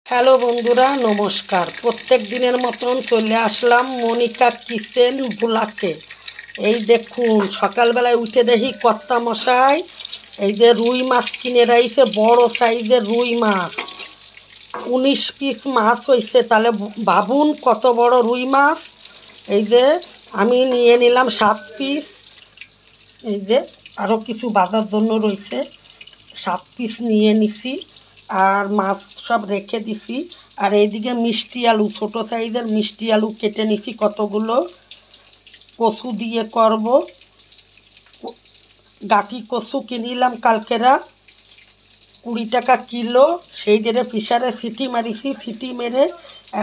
Hello বন্ধুরা, নমস্কার। প্রত্যেক দিনের মতন চলে আসলাম মনিকা কিচেন ব্লগে। এই দেখুন, সকালবেলায় উঠে দেখি কর্তা মশাই এই যে রুই মাছ কিনে রাইছে, বড় সাইজের রুই মাছ 19 পিস মাছ হয়েছে। তাহলে ভাবুন কত বড় রুই মাছ। এই যে আমি নিয়ে নিলাম 7 পিস। এই যে আরও কিছু বাজার জন্য রয়েছে, 7 পিস নিয়ে নিছি আর মাছ সব রেখে দিছি। আর এইদিকে মিষ্টি আলু, ছোটো সাইজের মিষ্টি আলু কেটে নিছি কতগুলো। কচু দিয়ে করব, গাঠি কচু কিনিলাম কালকেরা 20 টাকা কিলো। সেই ডেরে প্রেসারে সিটি মারিছি, সিটি মেরে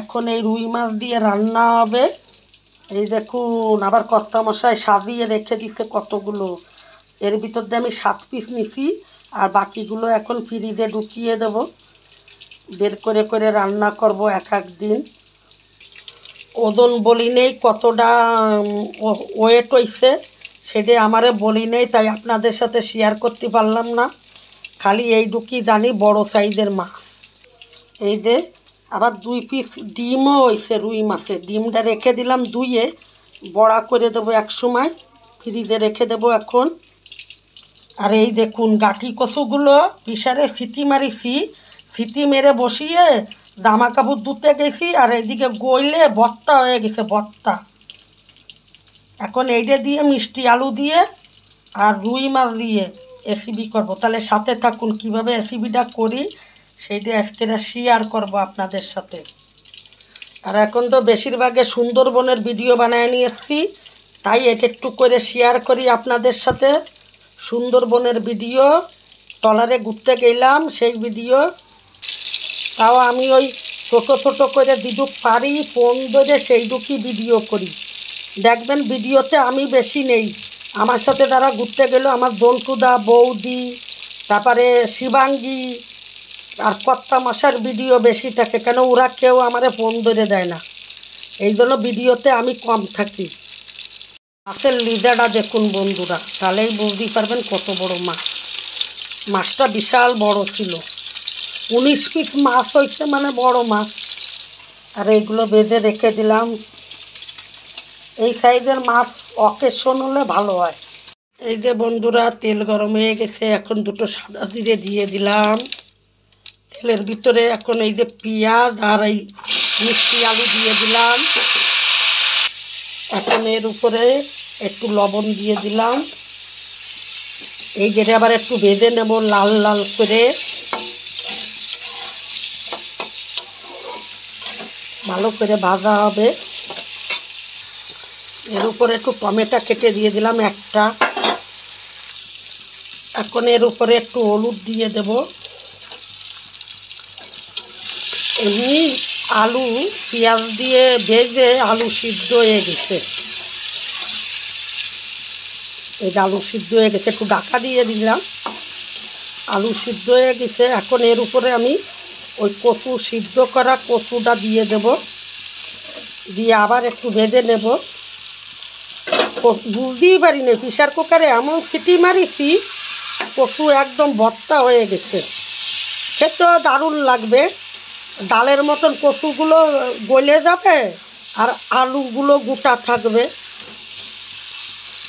এখন এই রুই মাছ দিয়ে রান্না হবে। এই দেখুন, আবার কর্তা মশাই সাজিয়ে রেখে দিছে কতগুলো। এর ভিতর দিয়ে আমি 7 পিস নিছি আর বাকিগুলো এখন ফ্রিজে ঢুকিয়ে দেব। বের করে করে রান্না করব এক এক দিন। ওজন বলি নেই কতটা ওয়েট হয়েছে, সেটা আমারে বলি নেই, তাই আপনাদের সাথে শেয়ার করতে পারলাম না। খালি এইটুকুই জানি বড় সাইজের মাছ। এই যে আবার 2 পিস ডিমও হয়েছে রুই মাছের। ডিমটা রেখে দিলাম ধুয়ে, বড়া করে দেবো এক সময়, ফ্রিজে রেখে দেবো এখন। আর এই দেখুন, গাঠি কচুগুলো প্রেসারে সিটি মারিছি, সিটি মেরে বসিয়ে জামা কাপড় ধুতে গেছি। আর এইদিকে গইলে ভর্তা হয়ে গেছে, ভর্তা। এখন এইটা দিয়ে মিষ্টি আলু দিয়ে আর রুই মাছ দিয়ে রেসিপি করব। তাহলে সাথে থাকুন, কিভাবে রেসিপিটা করি সেইটা আজকে শেয়ার করব আপনাদের সাথে। আর এখন তো বেশিরভাগে সুন্দরবনের ভিডিও বানায় নিয়ে এসেছি, তাই এটা একটু করে শেয়ার করি আপনাদের সাথে। সুন্দরবনের ভিডিও, ট্রলারে ঘুরতে গেলাম সেই ভিডিও। তাও আমি ওই ছোটো ছোটো করে দিদুক পারি ফোন ধরে সেইটুকুই ভিডিও করি। দেখবেন ভিডিওতে আমি বেশি নেই, আমার সাথে যারা ঘুরতে গেল আমার দন্টুদা, বৌদি, তারপরে শিবাঙ্গী আর কর্তা মশার ভিডিও বেশি থাকে, কেন ওরা কেউ আমারে ফোন ধরে দেয় না, এই জন্য ভিডিওতে আমি কম থাকি। মাছের লিজাটা দেখুন বন্ধুরা, তাহলেই বুঝতে পারবেন কত বড় মাছ। মাছটা বিশাল বড় ছিল, 19 পিস মাছ হয়েছে, মানে বড় মাছ। আর এইগুলো বেঁধে রেখে দিলাম। এই সাইজের মাছ অকেশন হলে ভালো হয়। এই যে বন্ধুরা, তেল গরম হয়ে গেছে, এখন দুটো সাদা জিরে দিয়ে দিলাম তেলের ভিতরে। এখন এই যে পেঁয়াজ আর এই মিষ্টি আলু দিয়ে দিলাম। এখন এর উপরে একটু লবণ দিয়ে দিলাম। এই যেটা আবার একটু ভেজে নেব লাল লাল করে, ভালো করে ভাজা হবে। এর উপরে একটু টমেটো কেটে দিয়ে দিলাম একটা। এখন এর উপরে একটু হলুদ দিয়ে দেব। এমনি আলু পেঁয়াজ দিয়ে ভেজে আলু সিদ্ধ হয়ে গেছে। এই যে আলু সিদ্ধ হয়ে গেছে, একটু ঢাকা দিয়ে দিলাম, আলু সিদ্ধ হয়ে গেছে। এখন এর উপরে আমি ওই কচু সিদ্ধ করা কচুটা দিয়ে দেব, দিয়ে আবার একটু ভেজে নেব। বুঝতেই পারিনি, প্রেসার কুকারে এমন সিটি মারিছি কচু একদম ভর্তা হয়ে গেছে। খেতেও দারুণ লাগবে, ডালের মতন কচুগুলো গলে যাবে আর আলুগুলো গোটা থাকবে,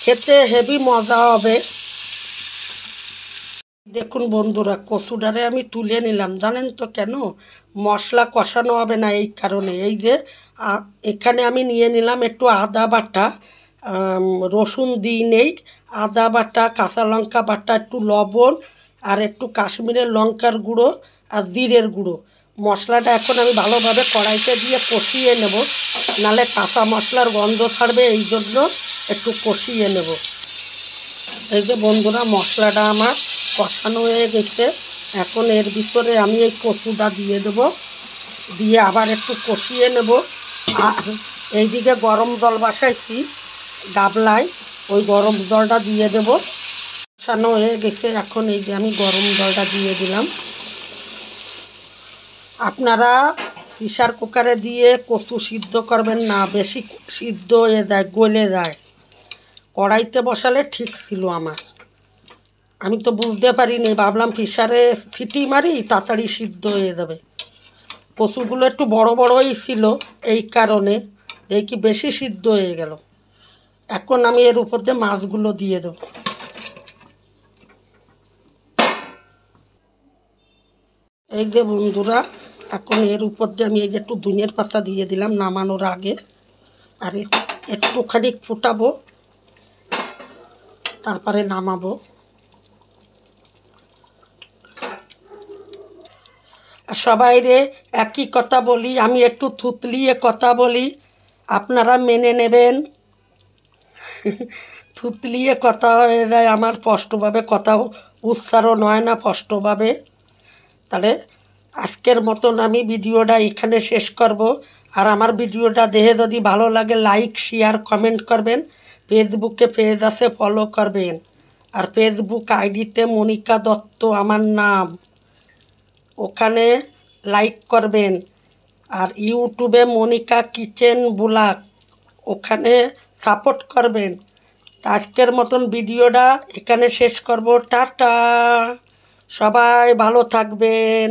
খেতে হেভি মজা হবে। দেখুন বন্ধুরা, কচুটারে আমি তুলে নিলাম, জানেন তো কেন? মশলা কষানো হবে না এই কারণে। এই যে এখানে আমি নিয়ে নিলাম একটু আদা বাটা, রসুন দিই নেই, আদা বাটা, কাঁচা লঙ্কা বাটা, একটু লবণ আর একটু কাশ্মীরের লঙ্কার গুঁড়ো আর জিরের গুঁড়ো। মশলাটা এখন আমি ভালোভাবে কড়াইতে দিয়ে কষিয়ে নেব, নাহলে কাঁচা মশলার গন্ধ ছাড়বে, এই জন্য একটু কষিয়ে নেব। এই যে বন্ধুরা, মশলাটা আমার কষানো হয়ে গেছে। এখন এর ভিতরে আমি এই কচুটা দিয়ে দেব, দিয়ে আবার একটু কষিয়ে নেব। আর এইদিকে গরম জল বসাইছি গাবলায়, ওই গরম জলটা দিয়ে দেব। কষানো হয়ে গেছে, এখন এই যে আমি গরম জলটা দিয়ে দিলাম। আপনারা প্রেসার কুকারে দিয়ে কচু সিদ্ধ করবেন না, বেশি সিদ্ধ হয়ে যায়, গলে যায়। কড়াইতে বসালে ঠিক ছিল আমার, আমি তো বুঝতে পারিনি, ভাবলাম প্রেসারে সিটি মারি তাড়াতাড়ি সিদ্ধ হয়ে যাবে। কচুগুলো একটু বড় বড়ই ছিল, এই কারণে দেখি বেশি সিদ্ধ হয়ে গেল। এখন আমি এর উপর দিয়ে মাছগুলো দিয়ে দেব। এই যে বন্ধুরা, এখন এর উপর দিয়ে আমি এই যে একটু ধনিয়ার পাতা দিয়ে দিলাম নামানোর আগে। আর একটুখানি ফুটাবো, তারপরে নামাবো। সবাইরে একই কথা বলি, আমি একটু থুতলিয়ে কথা বলি, আপনারা মেনে নেবেন। থুতলিয়ে কথা হয়ে যায় আমার, স্পষ্টভাবে কথা উচ্চারণ হয় না স্পষ্টভাবে। তাহলে আজকের মতন আমি ভিডিওটা এখানে শেষ করব। আর আমার ভিডিওটা দেখে যদি ভালো লাগে লাইক শেয়ার কমেন্ট করবেন। ফেসবুকে পেজ আছে, ফলো করবেন। আর ফেসবুক আইডিতে মনিকা দত্ত আমার নাম, ওখানে লাইক করবেন। আর ইউটিউবে মনিকা কিচেন ব্লগ, ওখানে সাপোর্ট করবেন। আজকের মতন ভিডিওটা এখানে শেষ করব। টাটা, সবাই ভালো থাকবেন।